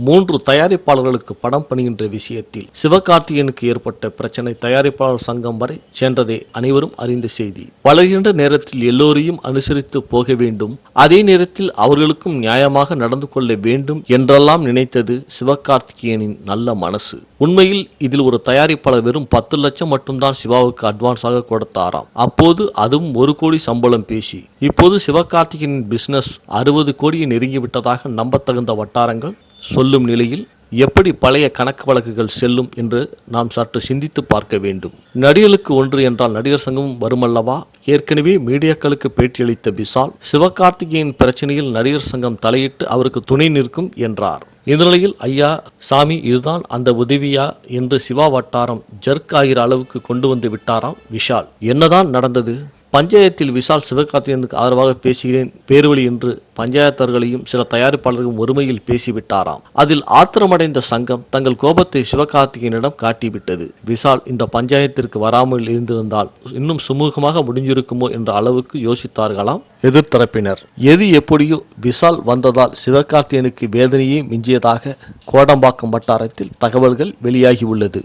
3 தயாரிப்பாளர்களுக்கு படம் பணிகின்ற விஷயத்தில் சிவகார்த்திகேயனுக்கு ஏற்பட்ட பிரச்சனை தயாரிப்பாளர் சங்கம் வரை சென்றதை அனைவரும் அறிந்த செய்தி. வளர்கின்ற நேரத்தில் எல்லோரையும் அனுசரித்து போக வேண்டும், அதே நேரத்தில் அவர்களுக்கும் நியாயமாக நடந்து கொள்ள வேண்டும் என்றெல்லாம் நினைத்தது சிவகார்த்திகேயனின் நல்ல மனசு. உண்மையில் இதில் ஒரு தயாரிப்பாளர் வெறும் 10 லட்சம் மட்டும்தான் சிவாவுக்கு அட்வான்ஸாக கொடுத்தாராம். அப்போது அதுவும் 1 கோடி சம்பளம் பேசி. இப்போது சிவகார்த்திகேயனின் பிசினஸ் 60 கோடியை நெருங்கிவிட்டதாக நம்பத்தகுந்த வட்டாரங்கள் சொல்லும் நிலையில் எப்படி பழைய கணக்கு வழக்குகள் செல்லும் என்று நாம் சற்று சிந்தித்து பார்க்க வேண்டும். நடிகர்களுக்கு ஒன்று என்றால் நடிகர் சங்கமும் வருமல்லவா? ஏற்கனவே மீடியாக்களுக்கு பேட்டியளித்த விஷால் சிவகார்த்திகேயன் பிரச்சனையில் நடிகர் சங்கம் தலையிட்டு அவருக்கு துணை நிற்கும் என்றார். இந்த நிலையில் ஐயா சாமி இதுதான் அந்த உதவியா என்று சிவா வட்டாரம் ஜர்க் ஆகிற அளவுக்கு கொண்டு வந்து விட்டாராம் விஷால். என்னதான் நடந்தது? பஞ்சாயத்தில் விஷால் சிவகார்த்திகேயனுக்கு ஆதரவாக பேசுகிறேன் பேர்வழி என்று பஞ்சாயத்தர்களையும் சில தயாரிப்பாளர்களும் ஒருமையில் பேசிவிட்டாராம். அதில் ஆத்திரமடைந்த சங்கம் தங்கள் கோபத்தை சிவகார்த்திகேயனிடம் காட்டிவிட்டது. விஷால் இந்த பஞ்சாயத்திற்கு வராமல் இருந்திருந்தால் இன்னும் சுமூகமாக முடிஞ்சிருக்குமோ என்ற அளவுக்கு யோசித்தார்களாம் எதிர்த்தரப்பினர். எது எப்படியோ விஷால் வந்ததால் சிவகார்த்திகேயனுக்கு வேதனையே மிஞ்சியதாக கோடம்பாக்கம் வட்டாரத்தில் தகவல்கள் வெளியாகி உள்ளது.